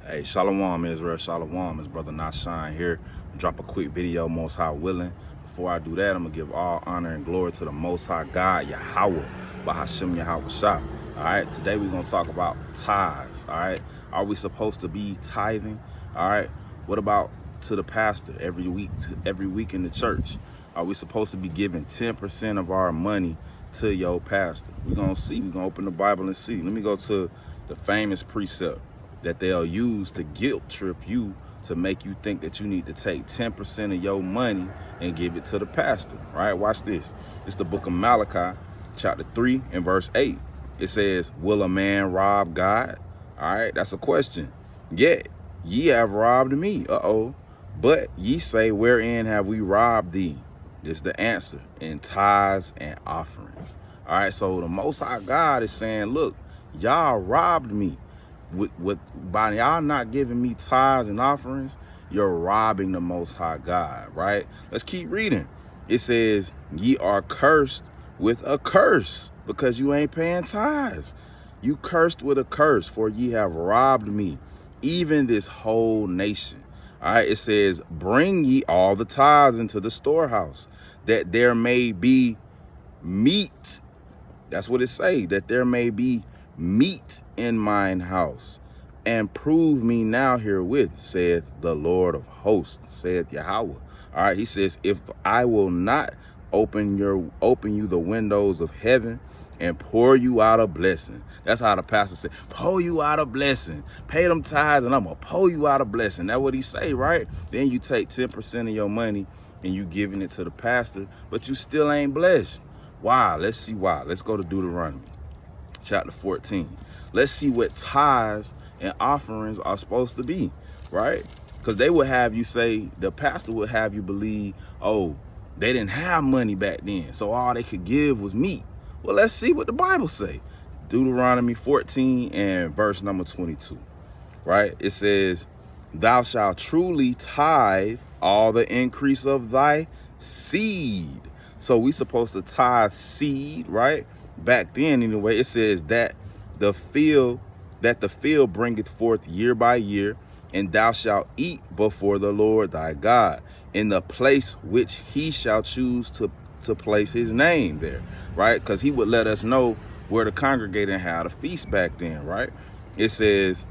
Hey, Shalom, Israel, Shalom. It's Brother Nashan here. Drop a quick video, Most High willing. Before I do that, I'm going to give all honor and glory to the Most High God, Yahweh, Bahashim Yahweh Shah. All right, today we're going to talk about tithes. All right, are we supposed to be tithing? All right, what about to the pastor every week in the church? Are we supposed to be giving 10% of our money to your pastor? We're going to see. We're going to open the Bible and see. Let me go to the famous precept that they'll use to guilt trip you to make you think that you need to take 10% of your money and give it to the pastor. All right, watch this. It's the book of Malachi, chapter 3 and verse 8. It says, will a man rob God? All right, that's a question. Yet ye have robbed me. But ye say, wherein have we robbed thee? This is the answer: in tithes and offerings. All right, so the Most High God is saying, look, y'all robbed me. By y'all not giving me tithes and offerings, you're robbing the Most High God, right? Let's keep reading. It says, ye are cursed with a curse because you ain't paying tithes. You cursed with a curse, for ye have robbed me, even this whole nation. All right, it says, bring ye all the tithes into the storehouse, that there may be meat. That's what it say, that there may be meat in mine house, and prove me now herewith, saith the Lord of hosts, saith Yahweh. All right, he says, if I will not open you the windows of heaven and pour you out a blessing. That's how the pastor said, pour you out a blessing. Pay them tithes and I'm gonna pour you out a blessing. That's what he say, right? Then you take 10% of your money and you giving it to the pastor, but you still ain't blessed. Why? Let's see why. Let's go to Deuteronomy chapter 14. Let's see what tithes and offerings are supposed to be, right? Because they would have you say, the pastor would have you believe, oh, they didn't have money back then, so all they could give was meat. Well, let's see what the Bible say. Deuteronomy 14 and verse number 22, right? It says, thou shalt truly tithe all the increase of thy seed. So we supposed to tithe seed, right? Back then anyway, it says that the field bringeth forth year by year, and thou shalt eat before the Lord thy God in the place which he shall choose to place his name there, right? Because he would let us know where to congregate and how to feast back then, right? It says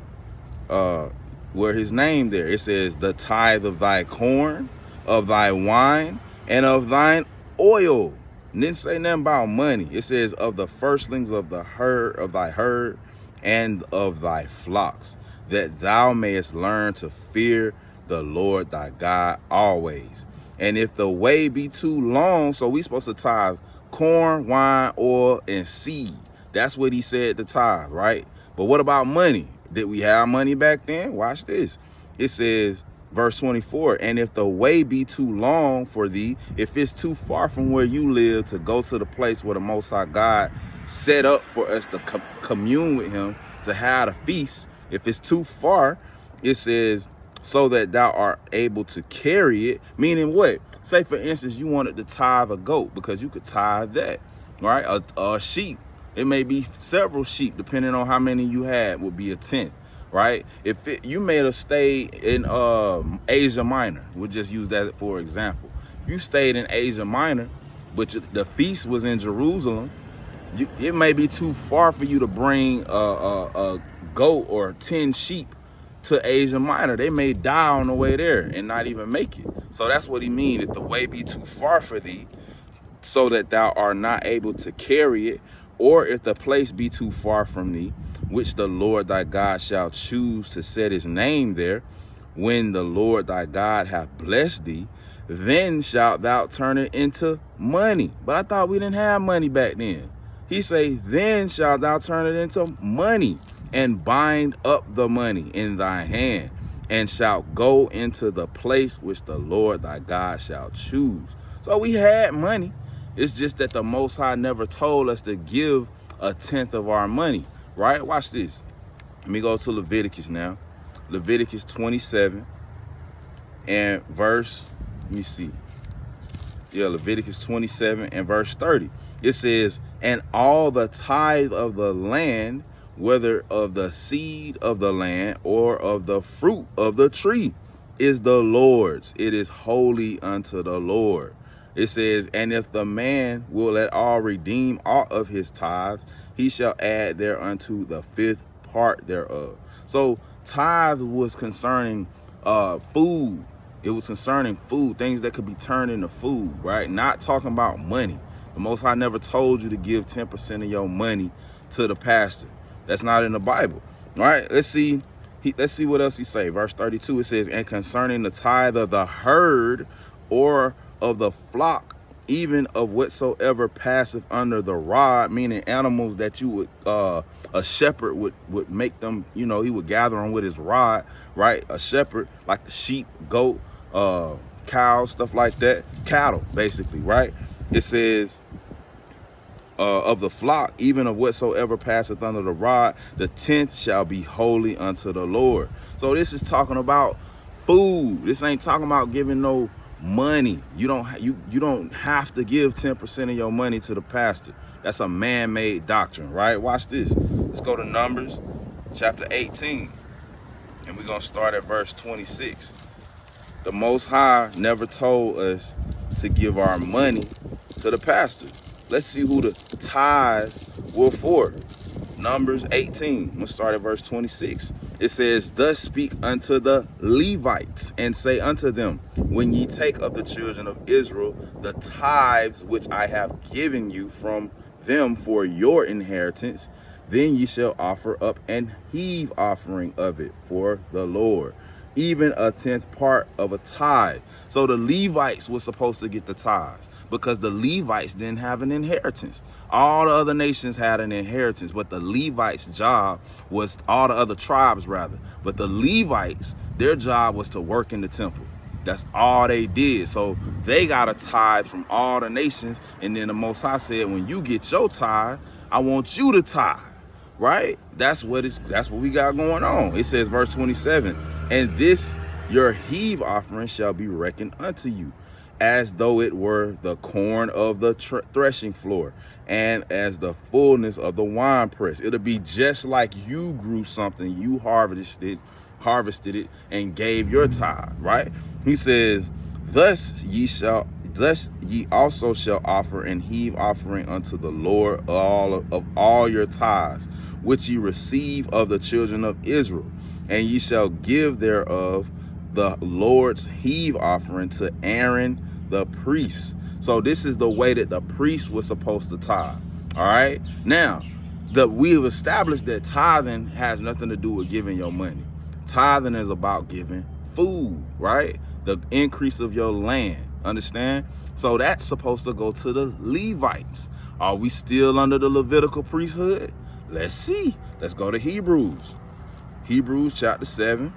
where his name there, it says the tithe of thy corn, of thy wine, and of thine oil. And didn't say nothing about money. It says of the firstlings of the herd, of thy herd, and of thy flocks, that thou mayest learn to fear the Lord thy God always. And if the way be too long, so we supposed to tithe corn, wine, oil, and seed. That's what he said to tithe, right? But what about money? Did we have money back then? Watch this. It says, verse 24, and if the way be too long for thee, if it's too far from where you live to go to the place where the Most High God set up for us to commune with him, to have a feast, if it's too far, it says, so that thou art able to carry it. Meaning what? Say for instance, you wanted to tithe a goat, because you could tithe that, right? A sheep. It may be several sheep, depending on how many you had, would be a tenth. Right? If you made a stay in Asia Minor, we'll just use that for example. If you stayed in Asia Minor, but the feast was in Jerusalem, it may be too far for you to bring a goat or 10 sheep to Asia Minor. They may die on the way there and not even make it. So that's what he means. If the way be too far for thee, so that thou art not able to carry it, or if the place be too far from thee, which the Lord thy God shall choose to set his name there, when the Lord thy God hath blessed thee, then shalt thou turn it into money. But I thought we didn't have money back then. He say, then shalt thou turn it into money, and bind up the money in thy hand, and shalt go into the place which the Lord thy God shall choose. So we had money. It's just that the Most High never told us to give a tenth of our money, right? Watch this. Let me go to Leviticus now. Leviticus 27 and verse, let me see. Yeah, Leviticus 27 and verse 30. It says, and all the tithe of the land whether of the seed of the land or of the fruit of the tree, is the Lord's. It is holy unto the Lord. It says, and if the man will at all redeem aught of his tithes, he shall add thereunto the fifth part thereof. So tithe was concerning food. It was concerning food, things that could be turned into food, right? Not talking about money. The Most High never told you to give 10% of your money to the pastor. That's not in the Bible. All right, let's see what else he say. Verse 32, it says, and concerning the tithe of the herd or of the flock, even of whatsoever passeth under the rod, meaning animals that you would a shepherd would make them, he would gather them with his rod, right? A shepherd, like a sheep, goat, cows, stuff like that, cattle, basically, right? It says of the flock, even of whatsoever passeth under the rod, the tenth shall be holy unto the Lord. So this is talking about food. This ain't talking about giving no money. You don't have to give 10% of your money to the pastor. That's a man-made doctrine, right? Watch this. Let's go to Numbers chapter 18, and we're gonna start at verse 26. The Most High never told us to give our money to the pastor. Let's see who the tithes were for. Numbers 18. I'm gonna start at verse 26. It says, thus speak unto the Levites, and say unto them, when ye take of the children of Israel the tithes which I have given you from them for your inheritance, then ye shall offer up an heave offering of it for the Lord, even a 10th part of a tithe. So the Levites were supposed to get the tithes, because the Levites didn't have an inheritance. All the other nations had an inheritance, but the Levites' job was, all the other tribes rather, but the Levites, their job was to work in the temple. That's all they did. So they got a tithe from all the nations, and then the Most High said, when you get your tithe, I want you to tithe, right? That's what we got going on. It says, verse 27, and this your heave offering shall be reckoned unto you, as though it were the corn of the threshing floor, and as the fullness of the winepress. It'll be just like you grew something, you harvested it, and gave your tithe, right? He says, thus ye also shall offer an heave offering unto the Lord of all your tithes, which ye receive of the children of Israel, and ye shall give thereof the Lord's heave offering to Aaron the priest. So this is the way that the priest was supposed to tithe. All right. Now, we've established that tithing has nothing to do with giving your money. Tithing is about giving food, right? The increase of your land. Understand? So that's supposed to go to the Levites. Are we still under the Levitical priesthood? Let's see. Let's go to Hebrews. Hebrews chapter 7.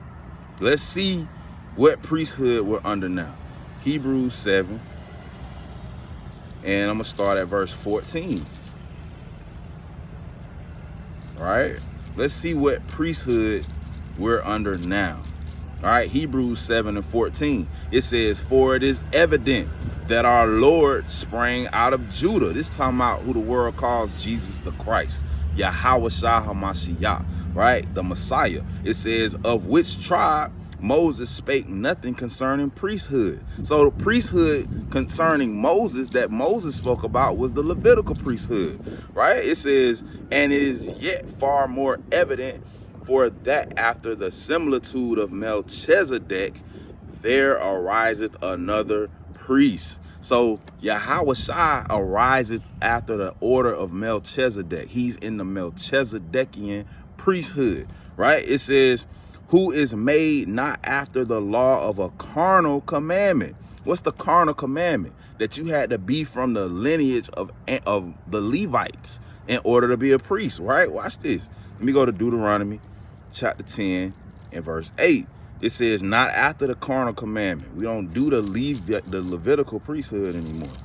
Let's see what priesthood we're under now. Hebrews 7. And I'm going to start at verse 14. All right. Let's see what priesthood we're under now. All right. Hebrews 7 and 14. It says, for it is evident that our Lord sprang out of Judah. This is talking about who the world calls Jesus the Christ. Yahweh Shah HaMashiach. Right. The Messiah. It says, of which tribe Moses spake nothing concerning priesthood. So the priesthood concerning Moses that Moses spoke about was the Levitical priesthood, right? It says, and it is yet far more evident, for that after the similitude of Melchizedek, there ariseth another priest. So Yahweh Shai ariseth after the order of Melchizedek. He's in the Melchizedekian priesthood, right? It says, who is made not after the law of a carnal commandment. What's the carnal commandment? That you had to be from the lineage of the Levites in order to be a priest, right? Watch this. Let me go to Deuteronomy chapter 10 and verse 8. It says, not after the carnal commandment. We don't do the Levitical priesthood anymore.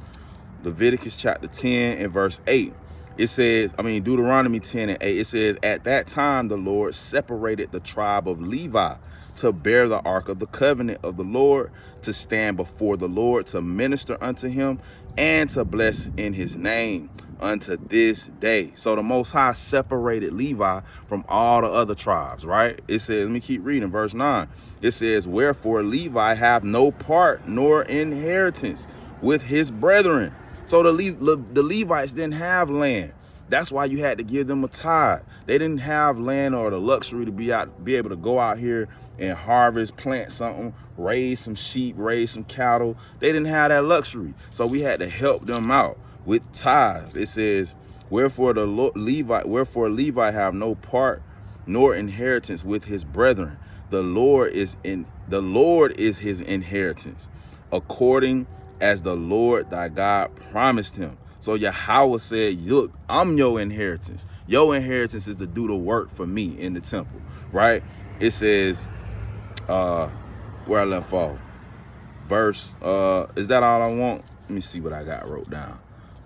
Leviticus chapter 10 and verse 8. It says, Deuteronomy 10 and 8, it says, at that time the Lord separated the tribe of Levi to bear the ark of the covenant of the Lord, to stand before the Lord, to minister unto him, and to bless in his name. unto this day. So the Most High separated Levi from all the other tribes, right? It says, let me keep reading, verse 9. It says, wherefore Levi have no part nor inheritance with his brethren. So the Levites didn't have land. That's why you had to give them a tithe. They didn't have land or the luxury to be able to go out here and harvest, plant something, raise some sheep, raise some cattle. They didn't have that luxury. So we had to help them out with tithes. It says, wherefore Levi have no part nor inheritance with his brethren. The Lord is his inheritance, according as the Lord thy God promised him. So Yahweh said, look, I'm your inheritance. Your inheritance is to do the work for me in the temple, right? It says, where I left off, verse, is that all I want? Let me see what I got wrote down.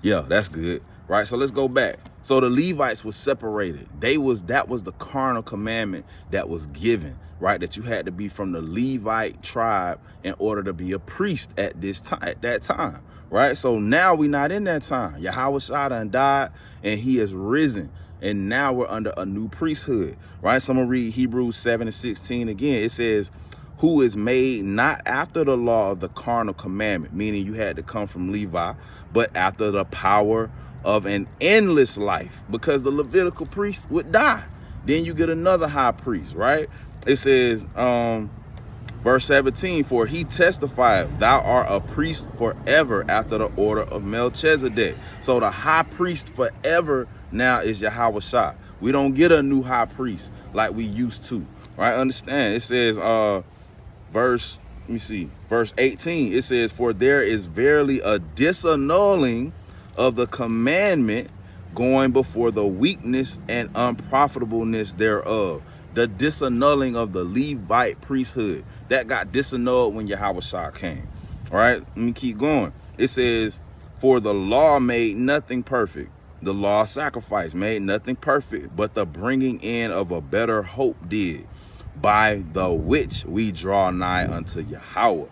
Yeah, that's good, right? So let's go back. So the Levites were separated. That was the carnal commandment that was given, right? That you had to be from the Levite tribe in order to be a priest at that time. Right? So now we're not in that time. Yahweh Shah done died and he has risen. And now we're under a new priesthood. Right? So I'm going to read Hebrews 7:16 again. It says, who is made not after the law of the carnal commandment, meaning you had to come from Levi, but after the power of an endless life, because the Levitical priest would die. Then you get another high priest, right? It says, verse 17, for he testified, thou art a priest forever after the order of Melchizedek. So the high priest forever now is Yahweh Shah. We don't get a new high priest like we used to, right? Understand? It says, verse 18, it says, for there is verily a disannulling of the commandment going before the weakness and unprofitableness thereof. The disannulling of the Levite priesthood that got disannulled when Yahweh Shah came. All right, let me keep going. It says, for the law made nothing perfect. The law sacrifice made nothing perfect, but the bringing in of a better hope did, by the which we draw nigh unto Yahweh.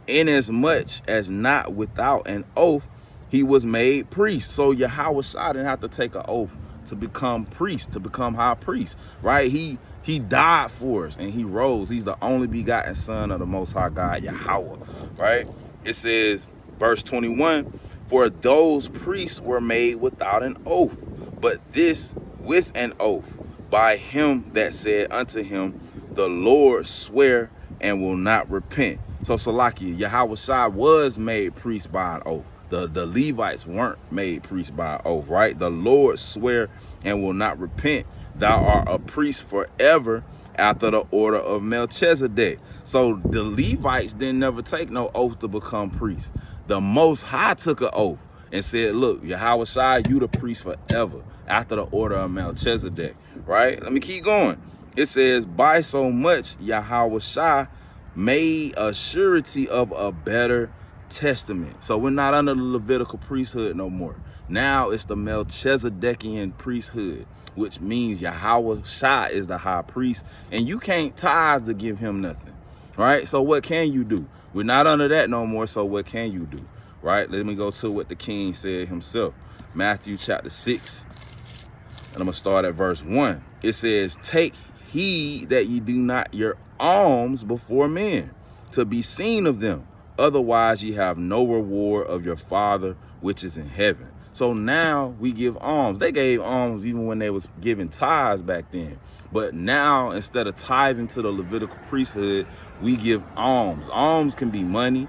Inasmuch as not without an oath he was made priest. So Yahweh Shah didn't have to take an oath to become priest, to become high priest, right? He died for us and he rose. He's the only begotten son of the Most High God, Yahweh, right? It says, verse 21, for those priests were made without an oath, but this with an oath, by him that said unto him, the Lord swear and will not repent. So Salakia, Yahweh Shah was made priest by an oath. The Levites weren't made priest by an oath, right? The Lord swear and will not repent. Thou art a priest forever after the order of Melchizedek. So the Levites didn't never take no oath to become priests. The Most High took an oath and said, look, Yahweh Shai, you the priest forever after the order of Melchizedek, right? Let me keep going. It says, by so much Yahweh Shai made a surety of a better testament. So we're not under the Levitical priesthood no more. Now it's the Melchizedekian priesthood, which means Yahweh Shah is the high priest, and you can't tithe to give him nothing, right? So what can you do? We're not under that no more, so what can you do, right? Let me go to what the king said himself. Matthew chapter 6, and I'm going to start at verse 1. It says, take heed that ye do not your alms before men, to be seen of them. Otherwise ye have no reward of your Father which is in heaven. So now we give alms. They gave alms even when they was giving tithes back then. But now, instead of tithing to the Levitical priesthood, we give alms. Alms can be money,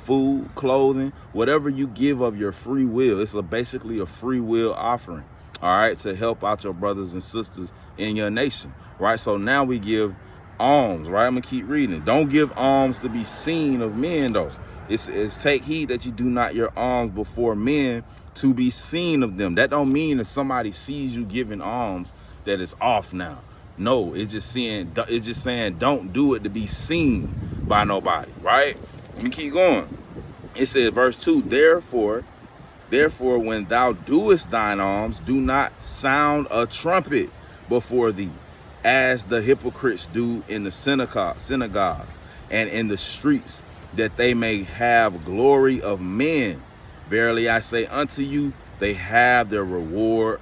food, clothing, whatever you give of your free will. It's basically a free will offering, all right, to help out your brothers and sisters in your nation, right? So now we give alms, right? I'm gonna keep reading. Don't give alms to be seen of men, though. It's take heed that you do not your alms before men to be seen of them. That don't mean if somebody sees you giving alms that it's off now. No, it's just saying don't do it to be seen by nobody, right? Let me keep going. It says, verse 2, therefore when thou doest thine alms, do not sound a trumpet before thee, as the hypocrites do in the synagogues and in the streets, that they may have glory of men. Verily I say unto you, they have their reward.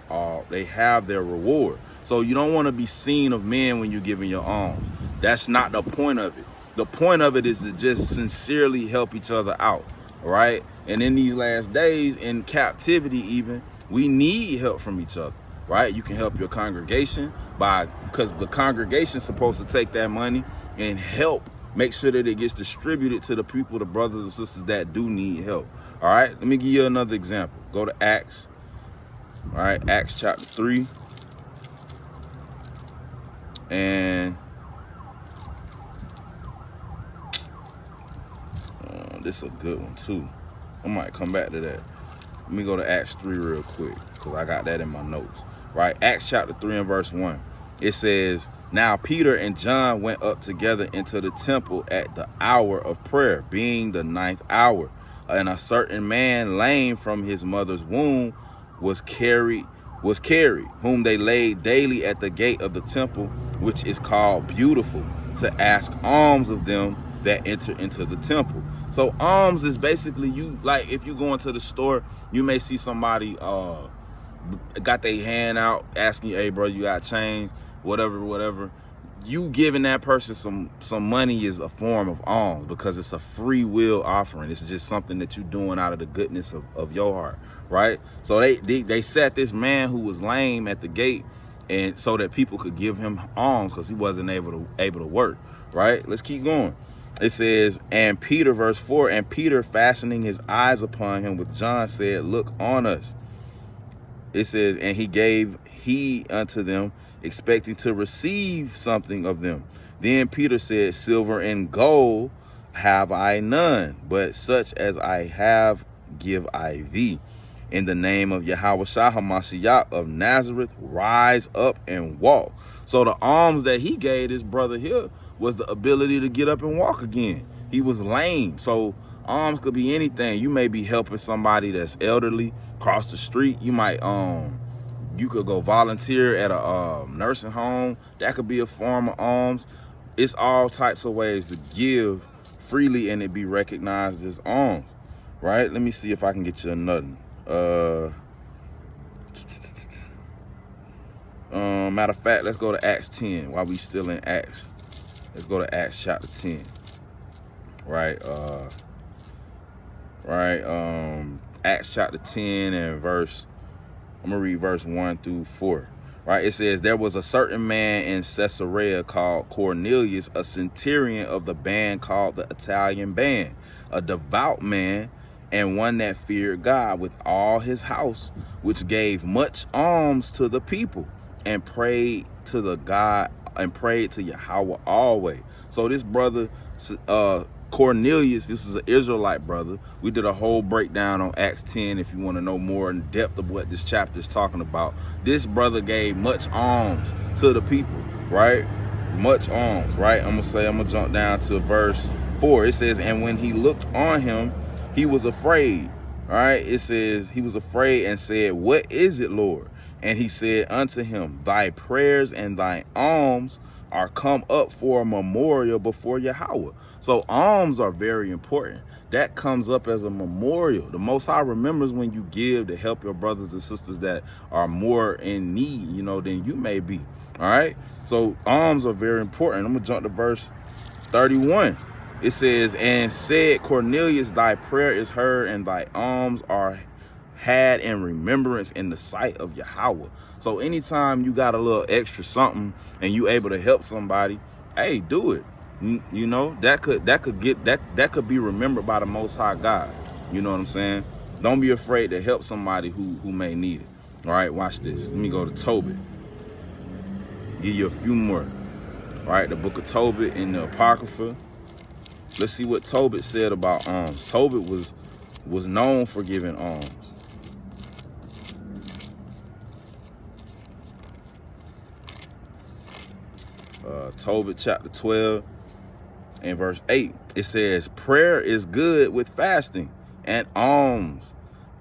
They have their reward. So you don't want to be seen of men when you're giving your alms. That's not the point of it. The point of it is to just sincerely help each other out, right? And in these last days, in captivity even, we need help from each other, right? You can help your congregation because the congregation's supposed to take that money and help make sure that it gets distributed to the people, the brothers and sisters that do need help. All right, let me give you another example. Go to Acts. All right, Acts chapter 3. And this is a good one too. I might come back to that. Let me go to Acts 3 real quick, because I got that in my notes. Right, Acts chapter 3 and verse 1. It says, now Peter and John went up together into the temple at the hour of prayer, being the 9th hour. And a certain man lame from his mother's womb was carried, whom they laid daily at the gate of the temple, which is called Beautiful, to ask alms of them that enter into the temple. So alms is basically, you, like if you go into the store, you may see somebody got their hand out asking you, hey bro, you got change, whatever. You giving that person some money is a form of alms, because it's a free will offering. It's just something that you're doing out of the goodness of your heart, right? So they set this man who was lame at the gate, and so that people could give him alms, because he wasn't able to work, right? Let's keep going. It says, and Peter, verse 4, and Peter, fastening his eyes upon him with John, said, look on us. It says, and he gave heed unto them, expecting to receive something of them. Then Peter said, silver and gold have I none, but such as I have give I thee. In the name of Yahushua HaMashiach of Nazareth, rise up and walk. So the alms that he gave this brother here was the ability to get up and walk again. He was lame. So alms could be anything. You may be helping somebody that's elderly across the street. You might you could go volunteer at a nursing home. That could be a form of alms. It's all types of ways to give freely and it be recognized as alms, right? Let me see if I can get you another. Matter of fact, let's go to Acts 10 while we still in Acts. Let's go to Acts chapter 10. Right, Acts chapter 10 and I'm gonna read verse 1 through 4. Right, it says, there was a certain man in Caesarea called Cornelius, a centurion of the band called the Italian band, a devout man, and one that feared God with all his house, which gave much alms to the people, and prayed to Yahweh always. So this brother, Cornelius, this is an Israelite brother. We did a whole breakdown on Acts 10 if you want to know more in depth of what this chapter is talking about. This brother gave much alms to the people, right? Much alms, right? I'm gonna jump down to verse 4. It says, and when he looked on him, he was afraid. All right, it says he was afraid and said, what is it, Lord? And he said unto him, thy prayers and thy alms are come up for a memorial before Yahweh. So alms are very important. That comes up as a memorial. The Most High remembers when you give to help your brothers and sisters that are more in need, you know, than you may be. All right, so alms are very important. I'm gonna jump to verse 31. It says, and said Cornelius, thy prayer is heard, and thy alms are had in remembrance in the sight of Yahweh. So anytime you got a little extra something and you able to help somebody, hey, do it. You know, that could be remembered by the Most High God. You know what I'm saying? Don't be afraid to help somebody who may need it. All right, watch this. Let me go to Tobit. Give you a few more. All right, the book of Tobit in the Apocrypha. Let's see what Tobit said about alms. Tobit was known for giving alms. Tobit chapter 12 and verse 8. It says, prayer is good with fasting and alms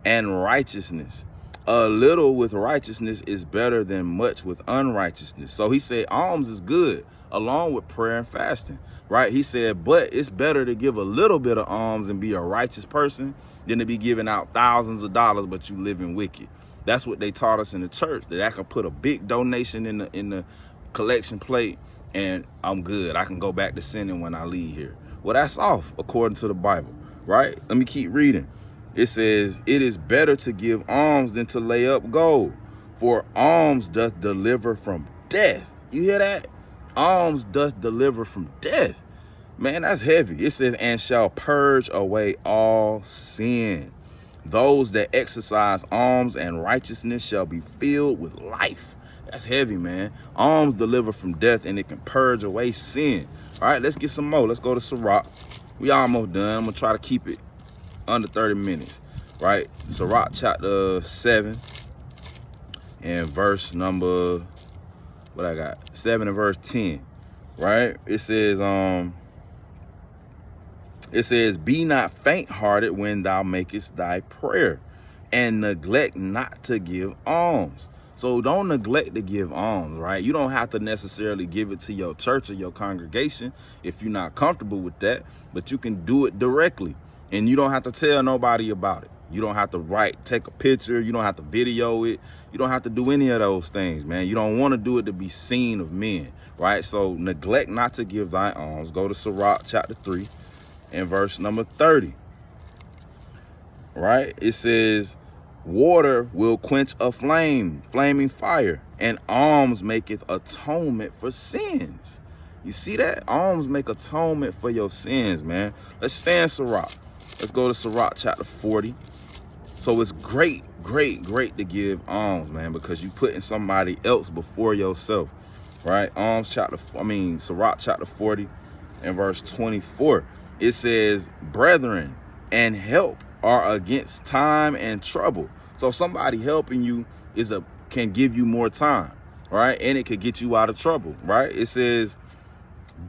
and righteousness. A little with righteousness is better than much with unrighteousness. So he said alms is good. along with prayer and fasting, right? He said, but it's better to give a little bit of alms and be a righteous person than to be giving out thousands of dollars, but you living wicked. That's what they taught us in the church, that I can put a big donation in the collection plate and I'm good. I can go back to sinning when I leave here. Well, that's off according to the Bible, right? Let me keep reading. It says, it is better to give alms than to lay up gold, for alms doth deliver from death. You hear that? Alms doth deliver from death. Man, that's heavy. It says, and shall purge away all sin. Those that exercise alms and righteousness shall be filled with life. That's heavy, man. Alms deliver from death, and it can purge away sin. All right, let's get some more. Let's go to Sirach. We almost done. I'm going to try to keep it under 30 minutes, right? Sirach chapter 7 and verse number, what I got? 7 and verse 10, right? It says, be not faint-hearted when thou makest thy prayer, and neglect not to give alms. So don't neglect to give alms, right? You don't have to necessarily give it to your church or your congregation if you're not comfortable with that, but you can do it directly, and you don't have to tell nobody about it. You don't have to take a picture. You don't have to video it. You don't have to do any of those things, man. You don't want to do it to be seen of men, right? So neglect not to give thy alms. Go to Sirach chapter 3 and verse number 30, right? It says, water will quench a flaming fire, and alms maketh atonement for sins. You see that? Alms make atonement for your sins, man. Let's stay in Sirach. Let's go to Sirach chapter 40. So it's great to give alms, man, because you putting somebody else before yourself, right? Sirach chapter 40 and verse 24. It says, brethren and help are against time and trouble. So somebody helping you can give you more time, right? And it could get you out of trouble, right? It says,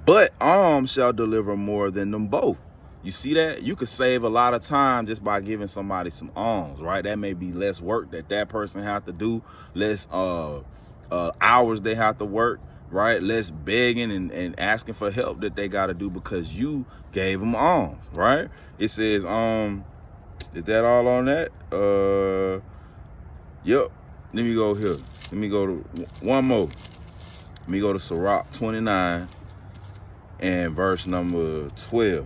but alms shall deliver more than them both. You see that? You could save a lot of time just by giving somebody some alms, right? That may be less work that person have to do, less hours they have to work, right? Less begging and asking for help that they got to do because you gave them alms, right? It says, is that all on that? Yep. Let me go here. Let me go to one more. Let me go to Sirach 29 and verse number 12.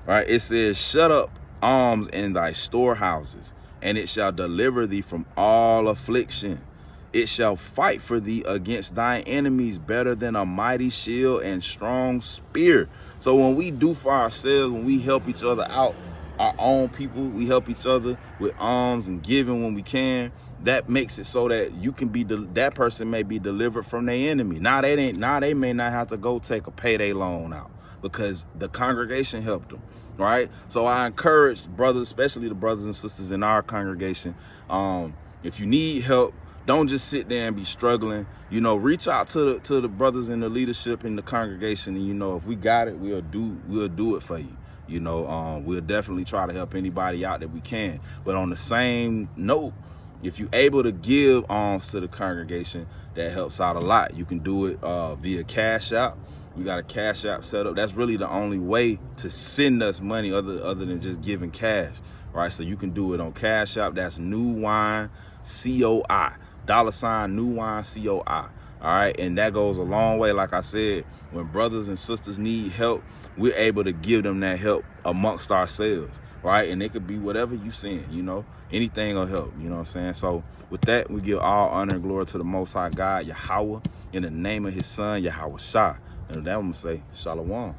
Right? It says, shut up alms in thy storehouses, and it shall deliver thee from all affliction. It shall fight for thee against thy enemies better than a mighty shield and strong spear. So when we do for ourselves, when we help each other out, our own people, we help each other with alms and giving when we can, that makes it so that you can be, that person may be delivered from their enemy. Now they may not have to go take a payday loan out because the congregation helped them, right? So I encourage brothers, especially the brothers and sisters in our congregation, if you need help, don't just sit there and be struggling. You know, reach out to the brothers in the leadership in the congregation, and you know, if we got it, we'll do it for you. You know, we'll definitely try to help anybody out that we can. But on the same note, if you're able to give alms to the congregation, that helps out a lot. You can do it via Cash App. We got a Cash App set up. That's really the only way to send us money other than just giving cash, right? So you can do it on Cash App. That's New Wine COI, $ New Wine COI. All right, and that goes a long way. Like I said, when brothers and sisters need help, we're able to give them that help amongst ourselves, right? And it could be whatever you send, you know, anything will help, you know what I'm saying? So with that, we give all honor and glory to the Most High God, Yahweh, in the name of his son, Yahweh Shah. And with that, I'm going to say, Shalom.